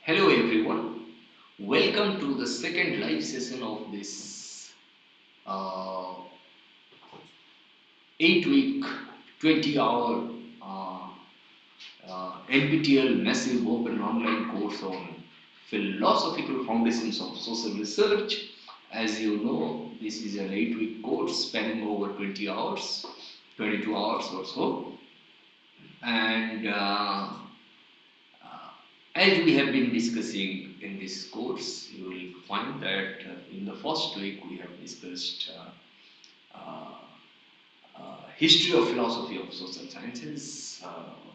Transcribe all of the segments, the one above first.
Hello everyone, welcome to the second live session of this uh, 8-week, 20-hour NPTEL massive open online course on philosophical foundations of social research. As you know, this is an 8-week course spanning over 20 hours, 22 hours or so, and as we have been discussing in this course, you will find that in the first week we have discussed uh, history of philosophy of social sciences,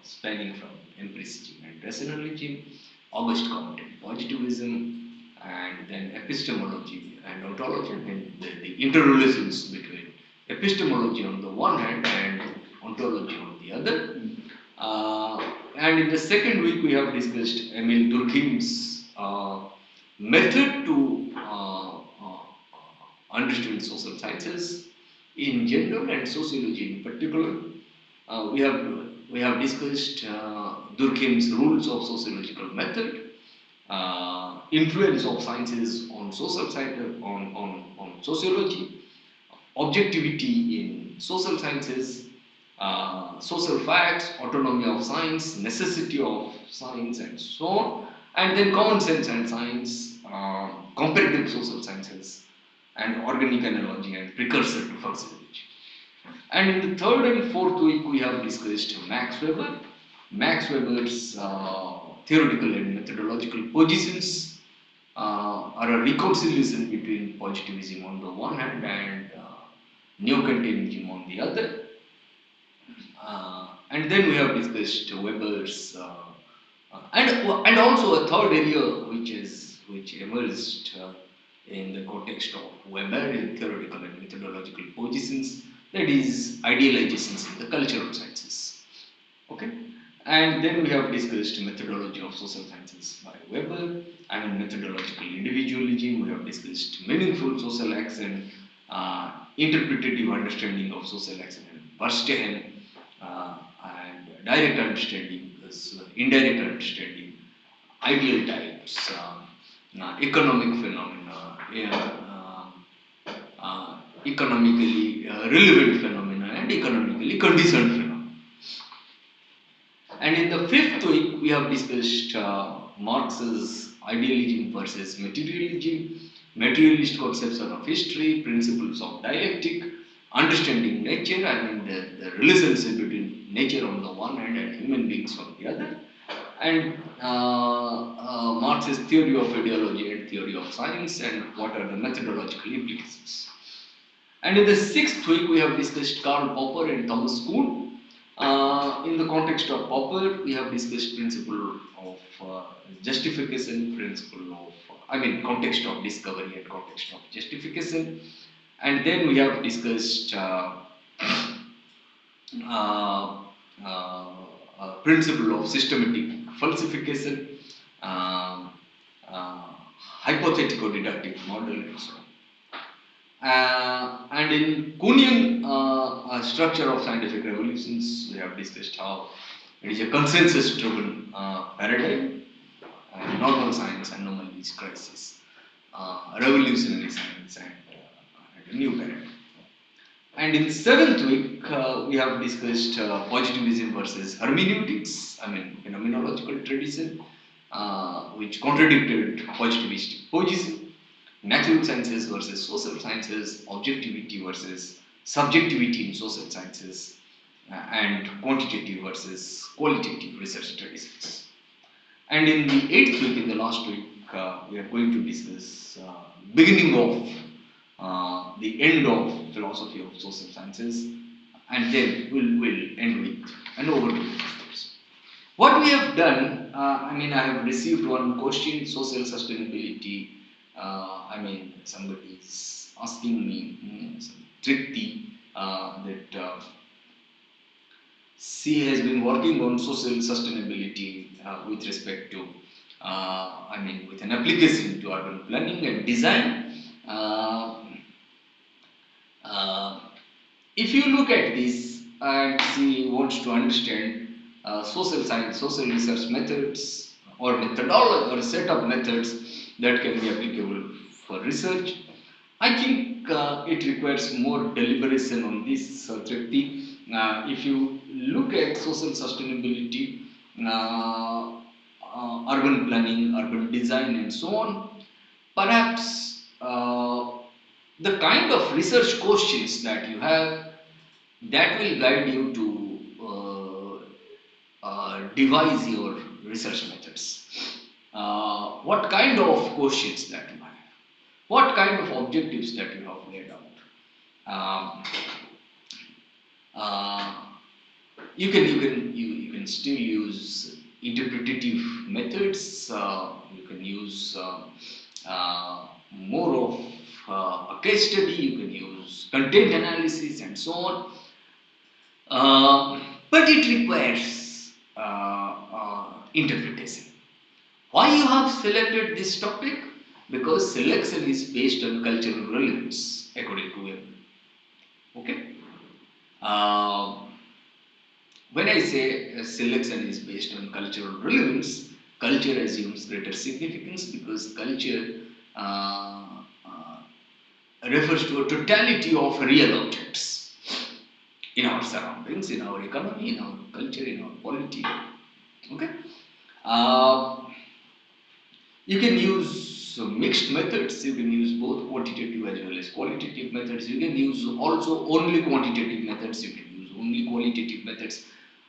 spanning from empiricism and rationalism, August Comte and positivism, and then epistemology and ontology, and then the interrelations between epistemology on the one hand and ontology on the other. And in the second week, we have discussed Emil Durkheim's method to understand social sciences in general and sociology in particular. We have discussed Durkheim's rules of sociological method, influence of sciences on social science, on sociology, objectivity in social sciences, social facts, autonomy of science, necessity of science, and so on, and then common sense and science, comparative social sciences, and organic analogy and precursor to functionology. And in the third and fourth week, we have discussed Max Weber. Max Weber's theoretical and methodological positions are a reconciliation between positivism on the one hand and neo-Kantianism on the other. And then we have discussed Weber's and also a third area which emerged in the context of Weber in theoretical and methodological positions, that is idealizations in the cultural sciences. Okay, and then we have discussed methodology of social sciences by Weber, and methodological individualism. We have discussed meaningful social action, interpretative understanding of social action, and Verstehen, and direct understanding, indirect understanding, ideal types, economic phenomena, economically relevant phenomena, and economically conditioned phenomena. And in the fifth week, we have discussed Marx's idealism versus materialism, materialist conception of history, principles of dialectic, understanding nature, the relationship between nature on the one hand and human beings on the other, and Marx's theory of ideology and theory of science, and what are the methodological implications. And in the sixth week, we have discussed Karl Popper and Thomas Kuhn. In the context of Popper, we have discussed principle of justification, principle of, context of discovery and context of justification. And then we have discussed principle of systematic falsification, hypothetical deductive model, and so on. And in Kuhnian structure of scientific revolutions, we have discussed how it is a consensus-driven paradigm, normal science, anomalies, crisis, revolutionary science, and a new paradigm. And in seventh week, we have discussed positivism versus hermeneutics, phenomenological tradition, which contradicted positivistic position, natural sciences versus social sciences, objectivity versus subjectivity in social sciences, and quantitative versus qualitative research traditions. And in the eighth week, in the last week, we are going to discuss beginning of the end of philosophy of social sciences, and then we'll end with an overview. What we have done, I have received one question, social sustainability. Somebody is asking me, Tripti, that she has been working on social sustainability with respect to, with an application to urban planning and design. If you look at this, and she wants to understand social science, social research methods, or methodology or a set of methods that can be applicable for research. I think it requires more deliberation on this subject. If you look at social sustainability, urban planning, urban design, and so on, perhaps the kind of research questions that you have that will guide you to devise your research methods. What kind of questions that you have, what kind of objectives that you have laid out. Um, uh, you can still use interpretative methods. You can use more of a case study. You can use content analysis and so on. But it requires interpretation. Why you have selected this topic? Because selection is based on cultural relevance, according to him. Okay. When I say selection is based on cultural relevance, culture assumes greater significance because culture refers to a totality of real objects in our surroundings, in our economy, in our culture, in our polity. Okay. You can use mixed methods. You can use both quantitative as well as qualitative methods. You can use also only quantitative methods. You can use only qualitative methods.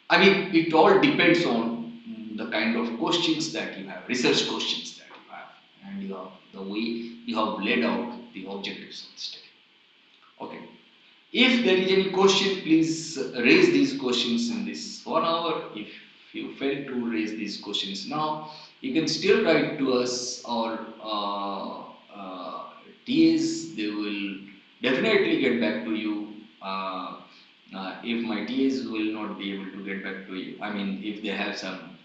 I mean, it all depends on the kind of questions that you have, research questions that you have, and the way you have laid out the objectives of the study. Okay. If there is any question, please raise these questions in this 1 hour. If you fail to raise these questions now, you can still write to us or TAs. They will definitely get back to you. If my TAs will not be able to get back to you, I mean, if they have some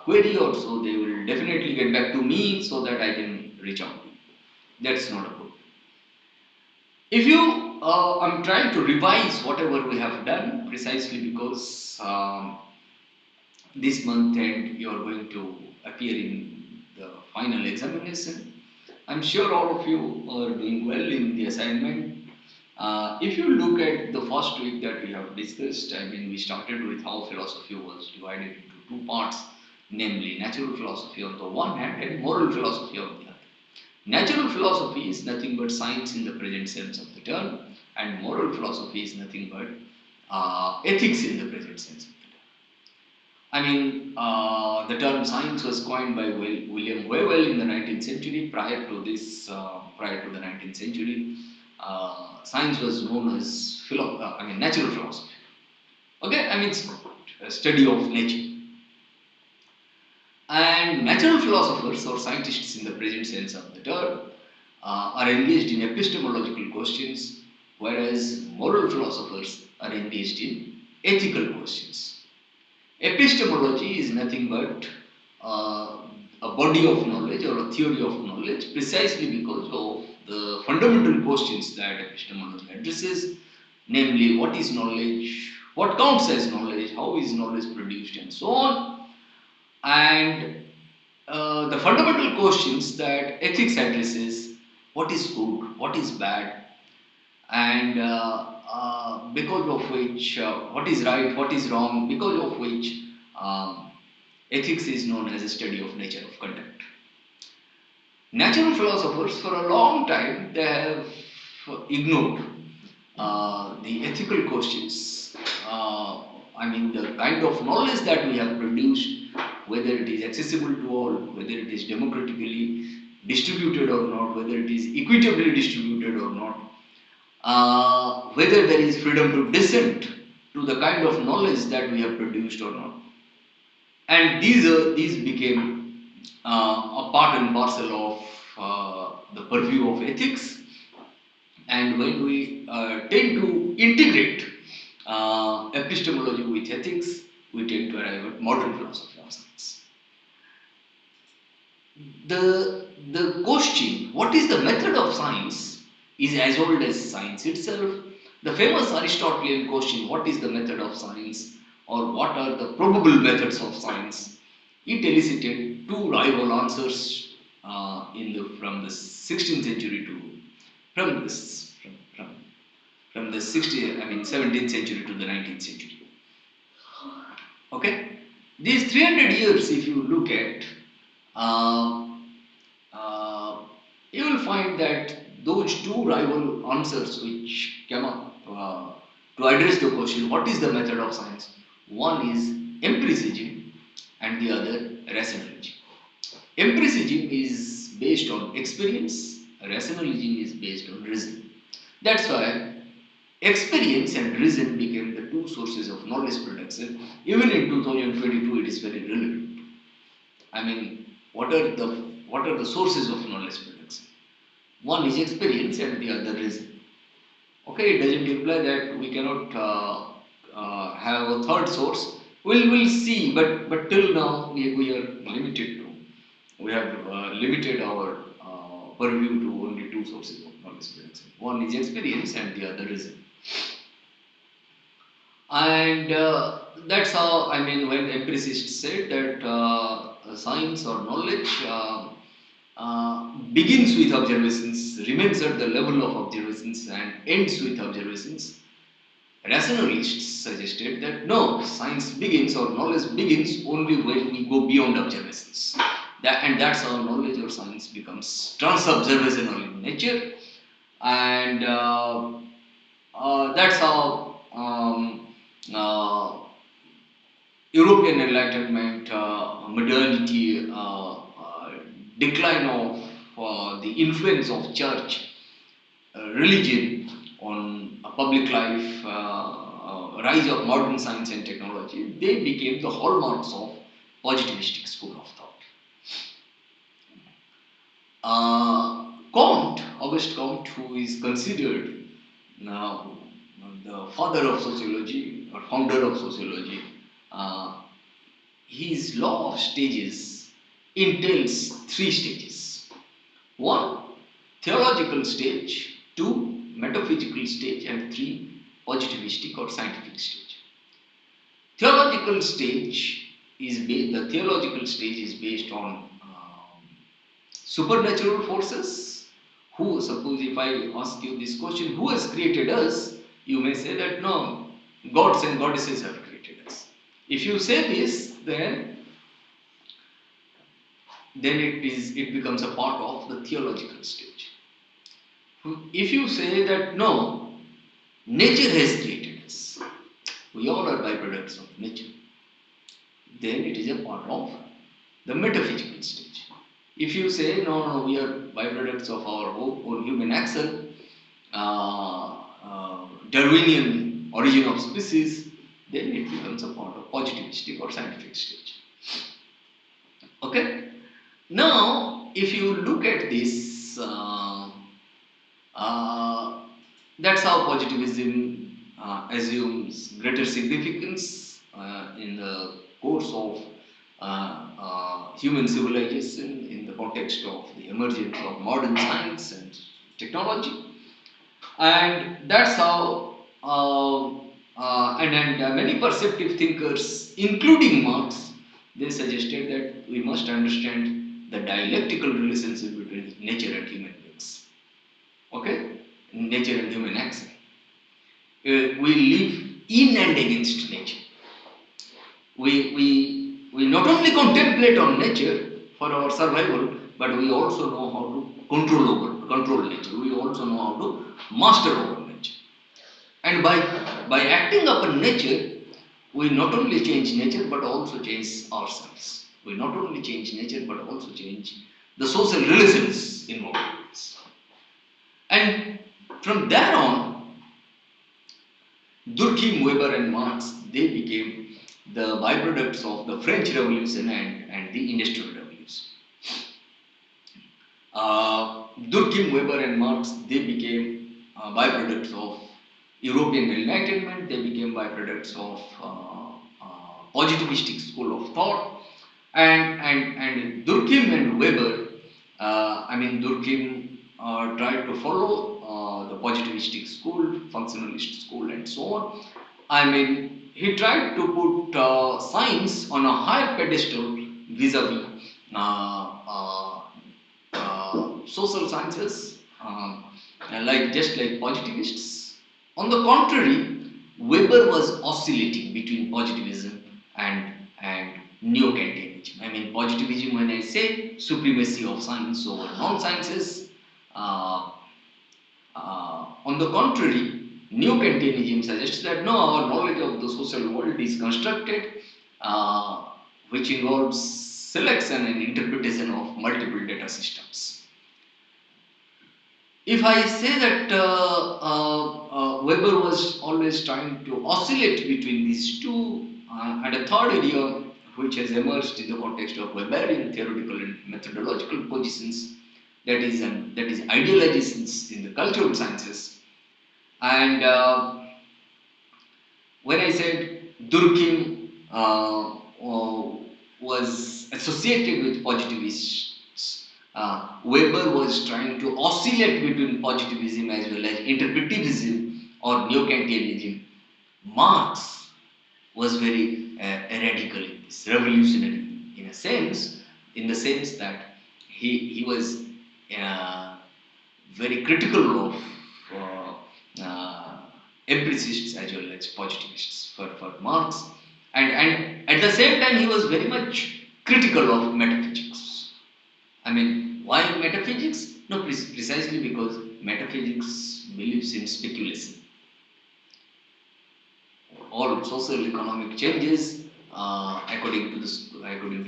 query or so, they will definitely get back to me so that I can reach out to you. That's not a problem. If you, I'm trying to revise whatever we have done precisely because this month end you are going to appear in the final examination. I'm sure all of you are doing well in the assignment. If you look at the first week that we have discussed, I mean, we started with how philosophy was divided into two parts, namely natural philosophy on the one hand and moral philosophy on the other. Natural philosophy is nothing but science in the present sense of the term, and moral philosophy is nothing but ethics in the present sense of the term. I mean, the term science was coined by William Whewell in the 19th century. Prior to this, prior to the 19th century, science was known as natural philosophy. Okay, I mean, it's a study of nature. And natural philosophers or scientists in the present sense of the term are engaged in epistemological questions, whereas moral philosophers are engaged in ethical questions. Epistemology is nothing but a body of knowledge or a theory of knowledge precisely because of the fundamental questions that epistemology addresses, namely what is knowledge, what counts as knowledge, how is knowledge produced, and so on. And the fundamental questions that ethics addresses: what is good, what is bad, and because of which what is right, what is wrong, because of which ethics is known as a study of nature of conduct. Natural philosophers for a long time they have ignored the ethical questions. I mean, the kind of knowledge that we have produced, whether it is accessible to all, whether it is democratically distributed or not, whether it is equitably distributed or not, whether there is freedom to dissent to the kind of knowledge that we have produced or not. And these became a part and parcel of the purview of ethics. And when we tend to integrate epistemology with ethics, we tend to arrive at modern philosophy of science. The question, what is the method of science, is as old as science itself. The famous Aristotelian question, what is the method of science, or what are the probable methods of science, it elicited two rival answers from the 16th century to from this from the 17th century to the 19th century. Okay, these 300 years, if you look at, uh, uh, you will find that those two rival answers which came up to address the question, what is the method of science? One is empiricism and the other rationalism. Empiricism is based on experience, rationalism is based on reason. That's why experience and reason became the two sources of knowledge production. Even in 2022, it is very relevant. I mean, what are the sources of knowledge production? One is experience and the other reason. Okay, it doesn't imply that we cannot have a third source. We'll see, but till now we are limited to. We have limited our purview to only two sources of knowledge production. One is experience and the other reason. And that's how, I mean, when empiricists said that science or knowledge begins with observations, remains at the level of observations, and ends with observations, rationalists suggested that no, science begins or knowledge begins only when we go beyond observations. And that's how knowledge or science becomes trans-observational in nature, and that's how European Enlightenment, modernity, decline of the influence of church, religion on public life, rise of modern science and technology, they became the hallmarks of positivistic school of thought. Auguste Comte, who is considered now the father of sociology or founder of sociology, his law of stages entails three stages. One, theological stage; two, metaphysical stage; and three, positivistic or scientific stage. Theological stage is the theological stage is based on supernatural forces. Who, suppose if I ask you this question, who has created us? You may say that no, gods and goddesses have created us. If you say this, then it becomes a part of the theological stage. If you say that no, nature has created us, we all are byproducts of nature, then it is a part of the metaphysical stage. If you say no, we are byproducts of our own human action, Darwinian origin of species, then it becomes a part of positivistic or scientific stage. Okay? Now, if you look at this, that's how positivism assumes greater significance in the course of human civilization in the context of the emergence of modern science and technology. And that's how, many perceptive thinkers, including Marx, they suggested that we must understand the dialectical relationship between nature and human beings. Okay? Nature and human action. We live in and against nature. We not only contemplate on nature for our survival, but we also know how to control nature. We also know how to master over nature. And by acting upon nature, we not only change nature but also change ourselves. We not only change nature but also change the social relations involved in this. And from there on, Durkheim, Weber and Marx, they became the byproducts of the French Revolution and the Industrial Revolution. Durkheim, Weber and Marx, they became byproducts of European Enlightenment, they became byproducts of positivistic school of thought, and Durkheim and Weber, Durkheim tried to follow the positivistic school, functionalist school and so on. He tried to put science on a higher pedestal vis-a-vis social sciences, just like positivists. On the contrary, Weber was oscillating between positivism and neo-Kantianism. I mean, positivism, when I say supremacy of science over non-sciences. Uh, on the contrary, neo-Kantianism suggests that no, our knowledge of the social world is constructed, which involves selection and interpretation of multiple data systems. If I say that Weber was always trying to oscillate between these two, and a third area which has emerged in the context of Weberian theoretical and methodological positions, that is idealizations in the cultural sciences. And when I said Durkheim was associated with positivists, Weber was trying to oscillate between positivism as well as interpretivism or neo-Kantianism. Marx was very radical in this, revolutionary in a sense, in the sense that he was very critical of empiricists as well as positivists for Marx, and at the same time he was very much critical of metaphysics. I mean, why metaphysics? No, precisely because metaphysics believes in speculation. All social economic changes, according to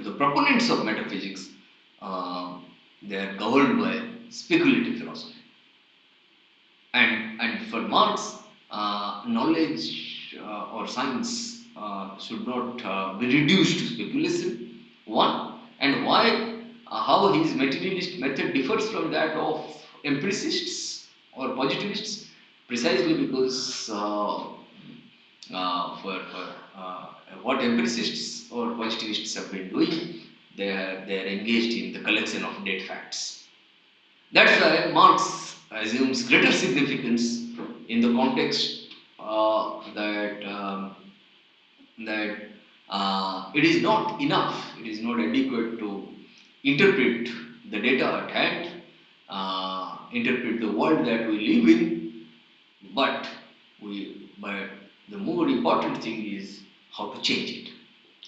the proponents of metaphysics, they are governed by speculative philosophy. And for Marx, knowledge or science should not be reduced to speculation. One, and why, how his materialist method differs from that of empiricists or positivists, precisely because for what empiricists or positivists have been doing, they are engaged in the collection of dead facts. That's why Marx assumes greater significance in the context that it is not enough, it is not adequate to interpret the data at hand, interpret the world that we live in, but the more important thing is how to change it.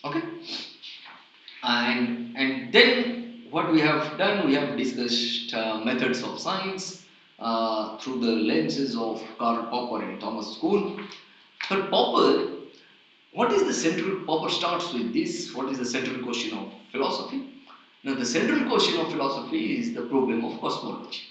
Okay, and then what we have done, we have discussed methods of science through the lenses of Karl Popper and Thomas Kuhn. For Popper, what is the central? Popper starts with this. What is the central question of philosophy? Now, the central question of philosophy is the problem of cosmology.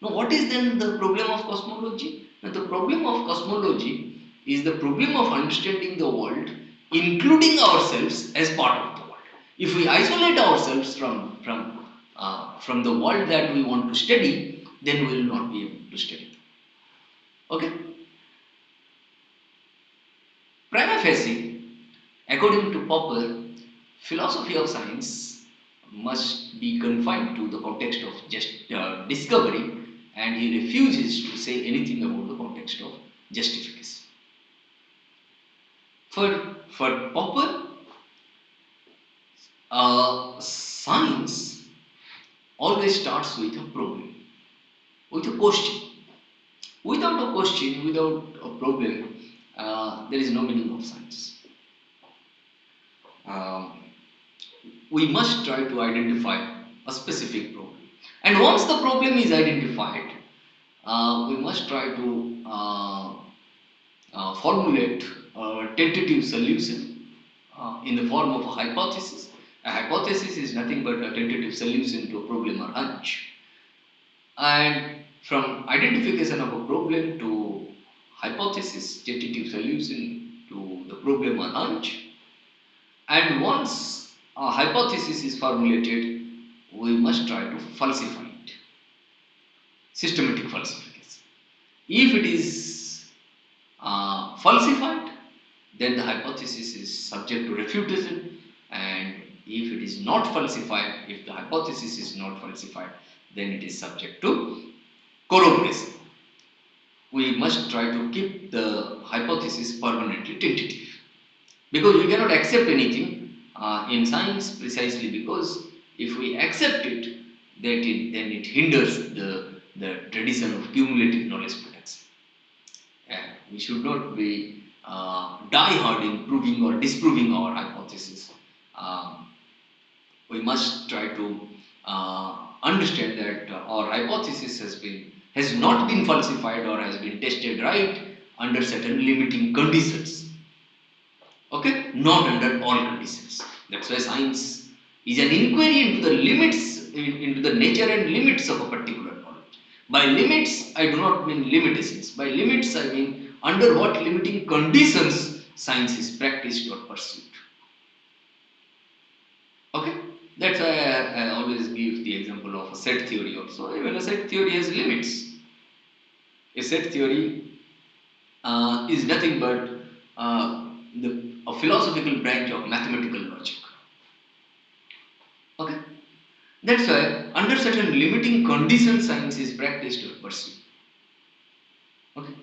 Now, what is then the problem of cosmology? Now, the problem of cosmology is the problem of understanding the world, including ourselves as part of the world. If we isolate ourselves from the world that we want to study, then we will not be able to study. Okay? Prima facie, according to Popper, philosophy of science must be confined to the context of just discovery, and he refuses to say anything about the context of justification. For Popper, science always starts with a problem, with a question. Without a question, without a problem, there is no meaning of science. We must try to identify a specific problem. And once the problem is identified, we must try to formulate a tentative solution in the form of a hypothesis. A hypothesis is nothing but a tentative solution to a problem or hunch. And from identification of a problem to hypothesis, tentative solution to the problem or hunch, and once a hypothesis is formulated, we must try to falsify it. Systematic falsification. If it is falsified, then the hypothesis is subject to refutation, and if it is not falsified, if the hypothesis is not falsified, then it is subject to corroboration. We must try to keep the hypothesis permanently tentative, because we cannot accept anything in science precisely because if we accept it, then it hinders the tradition of cumulative knowledge production. And we should not be die hard in proving or disproving our hypothesis. Um, we must try to understand that our hypothesis has not been falsified or has been tested right under certain limiting conditions. Okay, not under all conditions. That's why science is an inquiry into the limits, into the nature and limits of a particular knowledge. By limits, I do not mean limitations. By limits, I mean under what limiting conditions science is practiced or pursued. Okay, that's why I always give the example of a set theory also. Even a set theory has limits. A set theory is nothing but a philosophical branch of mathematical logic. Okay, that's why under certain limiting conditions, science is practiced or pursued. Okay,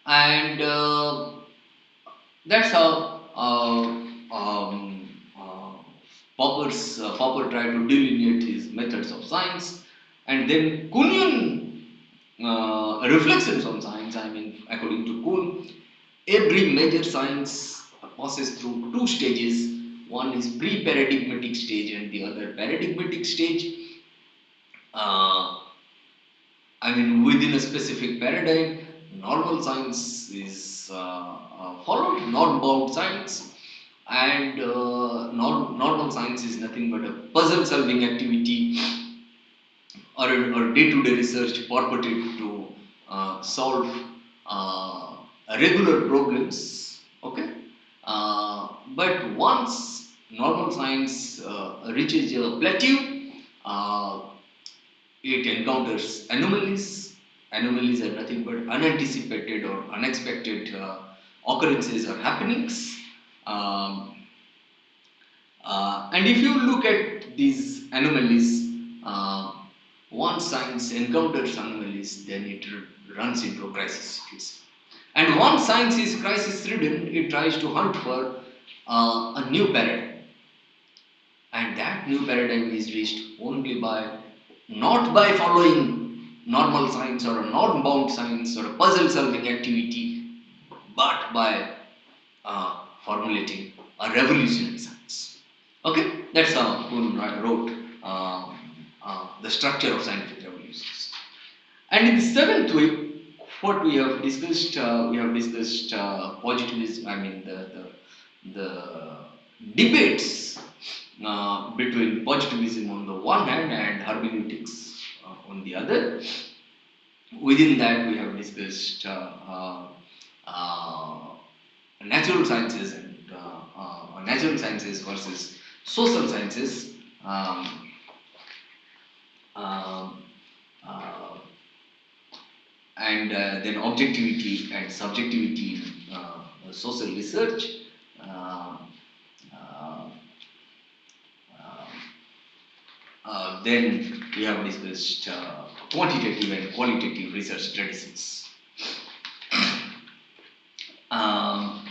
and that's how Popper tried to delineate his methods of science, and then Kuhnian reflections on science. I mean, according to Kuhn, every major science passes through two stages. One is pre-paradigmatic stage, and the other paradigmatic stage. Uh, I mean, within a specific paradigm, normal science is followed, norm-bound science, and normal science is nothing but a puzzle-solving activity or day-to-day research purported to solve regular problems. Okay, but once normal science reaches a plateau, uh, it encounters anomalies. Anomalies are nothing but unanticipated or unexpected occurrences or happenings. Um, and if you look at these anomalies, once science encounters anomalies, then it runs into a crisis situation. And once science is crisis ridden, it tries to hunt for a new paradigm. And that new paradigm is reached only by not by following normal science or a norm-bound science or a puzzle-solving activity, but by formulating a revolutionary science. Okay, that's how Kuhn wrote the structure of scientific revolutions. And in the seventh week, what we have discussed positivism. I mean the debates between positivism on the one hand and hermeneutics on the other. Within that, we have discussed uh, natural sciences and natural sciences versus social sciences. Um, um, uh, and then objectivity and subjectivity in social research. Uh, uh, uh, then we have discussed quantitative and qualitative research traditions. Um,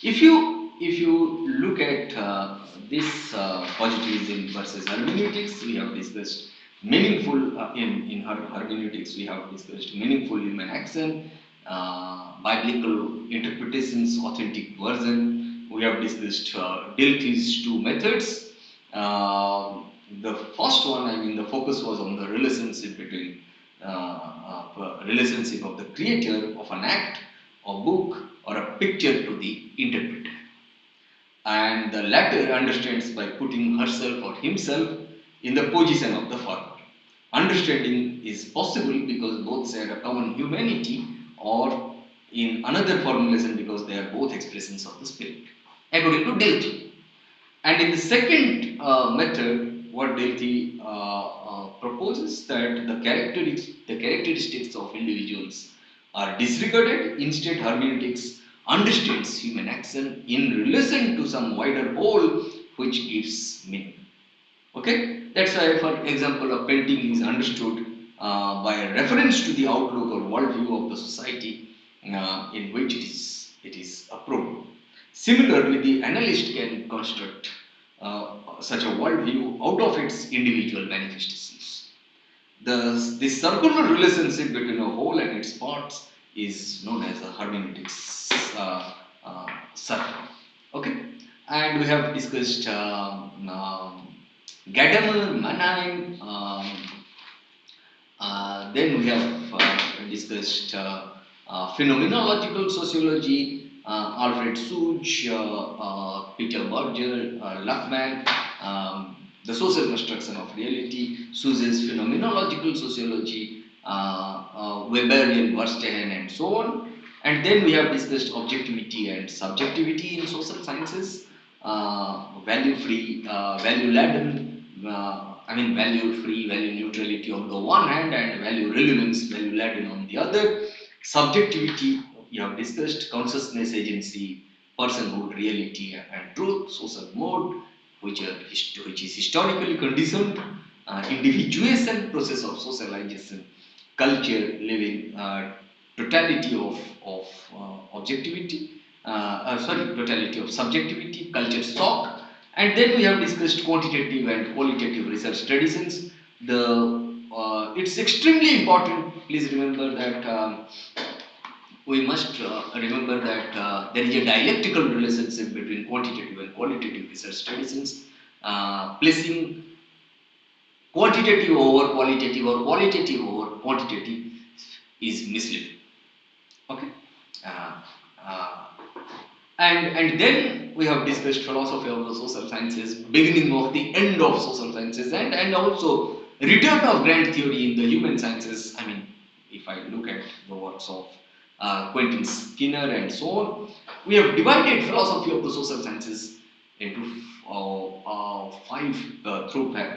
if you look at this positivism versus hermeneutics, we have discussed meaningful in hermeneutics. We have discussed meaningful human action, biblical interpretations, authentic version. We have discussed Delphi's two methods. The first one, I mean, the focus was on the relationship between relationship of the creator of an act, a book, or a picture to the interpreter. And the latter understands by putting herself or himself in the position of the former. Understanding is possible because both share a common humanity, or in another formulation because they are both expressions of the spirit, according to Delphi. And in the second method, what Delphi proposes that the characteristics of individuals are disregarded. Instead, hermeneutics understands human action in relation to some wider whole which gives meaning. Okay, that's why, for example, a painting is understood by a reference to the outlook or worldview of the society in which it is approved. Similarly, the analyst can construct such a worldview out of its individual manifestations. This circular relationship between a whole and its parts is known as a hermeneutics circle. Okay, and we have discussed Gadamer, Mannheim. Then we have discussed phenomenological sociology, Alfred Such, Peter Berger, Luckman, the social construction of reality, Such's phenomenological sociology, Weberian Verstehen, and so on. And then we have discussed objectivity and subjectivity in social sciences, value-free, value-laden, value-free, value neutrality on the one hand, and value relevance, value-laden on the other. Subjectivity, you have discussed consciousness, agency, personhood, reality, and truth. Social mode, which is historically conditioned, individuation, process of socialization, culture, living, totality of objectivity, totality of subjectivity, culture shock, and then we have discussed quantitative and qualitative research traditions. It's extremely important. Please remember that we must remember that there is a dialectical relationship between quantitative and qualitative research traditions. Placing quantitative over qualitative or qualitative over quantitative is misleading. Okay. Uh, uh, and then we have discussed philosophy of the social sciences, beginning of the end of social sciences, and also return of grand theory in the human sciences. I mean, if I look at the works of Quentin Skinner and so on, we have divided philosophy of the social sciences into five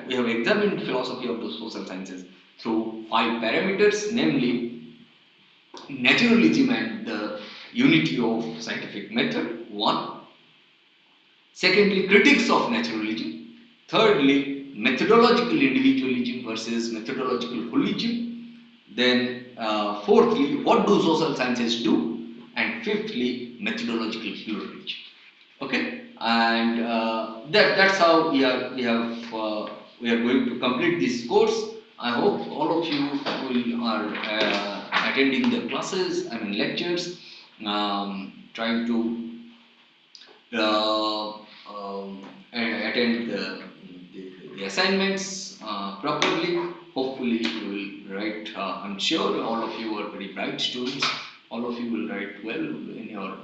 we have examined philosophy of the social sciences through 5 parameters, namely naturalism and the unity of scientific method, 1. Secondly, critics of naturalism. Thirdly, methodological individualism versus methodological holism. Then, fourthly, what do social sciences do? And fifthly, methodological pluralism. Okay, and that's how we are going to complete this course. I hope all of you are attending the classes, lectures, trying to attend the assignments properly. Hopefully you will write, I'm sure all of you are very bright students, all of you will write well in your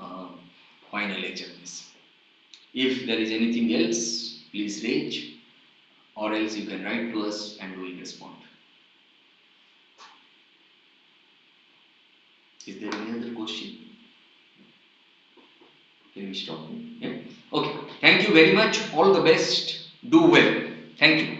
final exams. If there is anything else, please rage, or else you can write to us and we will respond. Is there any other question? Can we stop? Yeah? Okay. Thank you very much. All the best. Do well. Thank you.